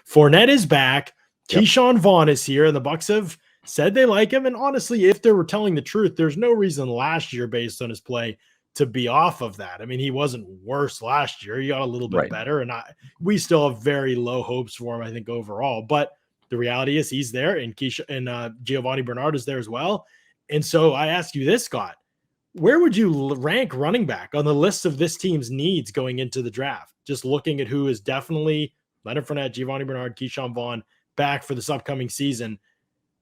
Fournette is back. Yep. Ke'Shawn Vaughn is here, and the Bucs have said they like him. And honestly, if they were telling the truth, there's no reason last year, based on his play, to be off of that. I mean, he wasn't worse last year. He got a little bit Right. better, and we still have very low hopes for him, I think, overall. But the reality is he's there, and Giovanni Bernard is there as well. And so I ask you this, Scott, where would you rank running back on the list of this team's needs going into the draft? Just looking at who is definitely Leonard Fournette, Giovanni Bernard, Ke'Shawn Vaughn back for this upcoming season.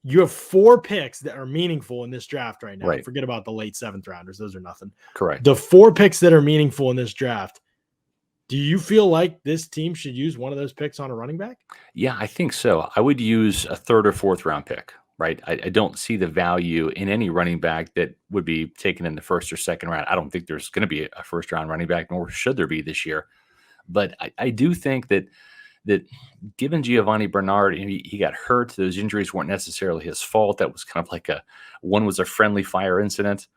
You have 4 picks that are meaningful in this draft right now. Right. Forget about the late 7th rounders. Those are nothing. Correct. The 4 picks that are meaningful in this draft. Do you feel like this team should use one of those picks on a running back? Yeah, I think so. I would use a 3rd or 4th round pick, right? I don't see the value in any running back that would be taken in the 1st or 2nd round. I don't think there's going to be a 1st round running back, nor should there be this year. But I do think that given Giovanni Bernard, he got hurt. Those injuries weren't necessarily his fault. That was kind of like one was a friendly fire incident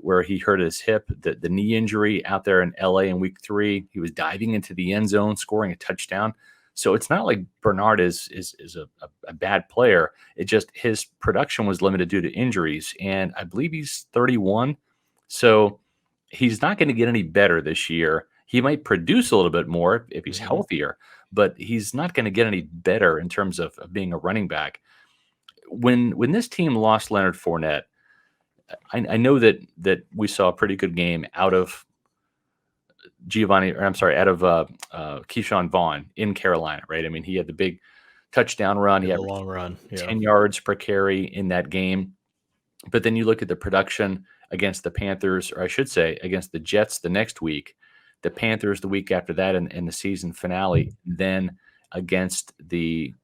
where he hurt his hip. The knee injury out there in LA in week 3, he was diving into the end zone, scoring a touchdown. So it's not like Bernard is a bad player. It just his production was limited due to injuries. And I believe he's 31. So he's not going to get any better this year. He might produce a little bit more if he's healthier, but he's not going to get any better in terms of being a running back. When this team lost Leonard Fournette, I know that we saw a pretty good game out of Ke'Shawn Vaughn in Carolina, right? I mean, he had the big touchdown run. He had a long run, 10 yards per carry in that game. But then you look at the production against the Panthers, or I should say against the Jets the next week, the Panthers the week after that in the season finale, then against the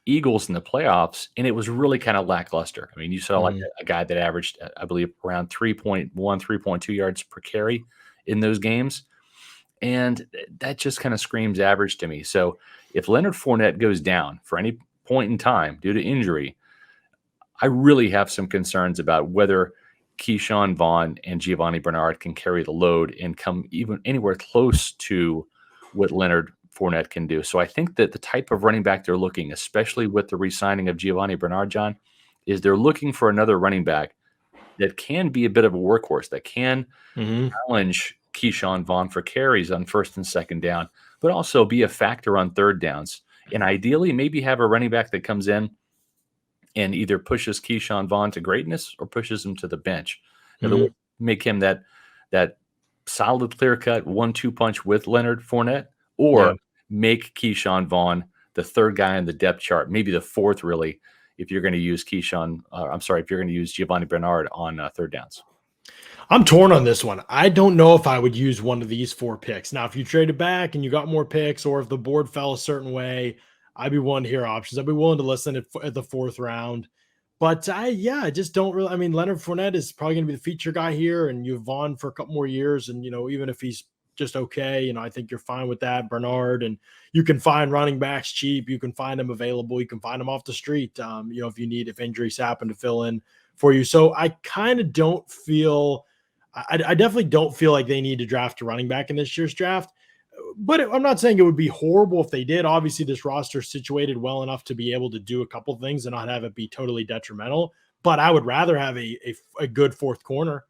Eagles in the playoffs, and it was really kind of lackluster. I mean, you saw like a guy that averaged, I believe, around 3.1, 3.2 yards per carry in those games, and that just kind of screams average to me. So if Leonard Fournette goes down for any point in time due to injury, I really have some concerns about whether Ke'Shawn Vaughn and Giovanni Bernard can carry the load and come even anywhere close to what Leonard Fournette can do. So I think that the type of running back they're looking, especially with the re-signing of Giovanni Bernard, John, is they're looking for another running back that can be a bit of a workhorse, that can challenge Ke'Shawn Vaughn for carries on 1st and 2nd down, but also be a factor on 3rd downs. And ideally, maybe have a running back that comes in and either pushes Ke'Shawn Vaughn to greatness or pushes him to the bench. In other words, make him that solid, clear-cut 1-2 punch with Leonard Fournette, or make Ke'Shawn Vaughn the 3rd guy on the depth chart, maybe the 4th, really, if you're going to use if you're going to use Giovanni Bernard on 3rd downs. I'm torn on this one. I don't know if I would use one of these 4 picks. Now, if you traded back and you got more picks, or if the board fell a certain way, I'd be willing to hear options. I'd be willing to listen at the 4th round. But I just don't really. I mean, Leonard Fournette is probably going to be the feature guy here, and you have Vaughn for a couple more years. And, even if he's just okay, I think you're fine with that. Bernard, and you can find running backs cheap. You can find them available. You can find them off the street, if injuries happen to fill in for you. So I kind of don't feel – I definitely don't feel like they need to draft a running back in this year's draft. But I'm not saying it would be horrible if they did. Obviously, this roster is situated well enough to be able to do a couple things and not have it be totally detrimental. But I would rather have a good 4th corner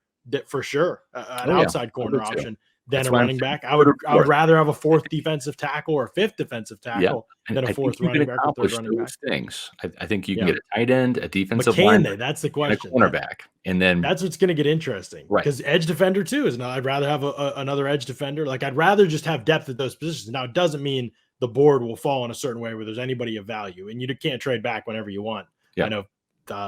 for sure, an outside corner option than a running back. I would rather have a 4th defensive tackle or a 5th defensive tackle than a 4th running back or 3rd running back. Things. I think you can get a tight end, a defensive line. That's the question. A cornerback. And then that's what's going to get interesting. Right. Because edge defender too is now. I'd rather have another edge defender. Like I'd rather just have depth at those positions. Now it doesn't mean the board will fall in a certain way where there's anybody of value, and you can't trade back whenever you want. Yeah. I know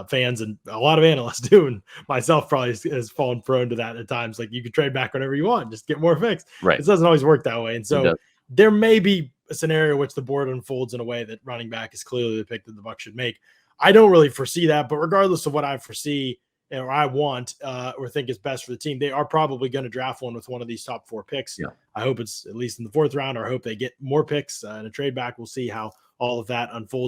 fans and a lot of analysts do, and myself probably has fallen prone to that at times. Like you could trade back whenever you want, just get more picks. Right. It doesn't always work that way. And so there may be a scenario which the board unfolds in a way that running back is clearly the pick that the Bucs should make. I don't really foresee that, but regardless of what I foresee or I want or think is best for the team, they are probably going to draft one with one of these top 4 picks. Yeah. I hope it's at least in the 4th round, or I hope they get more picks in a trade back. We'll see how all of that unfolds.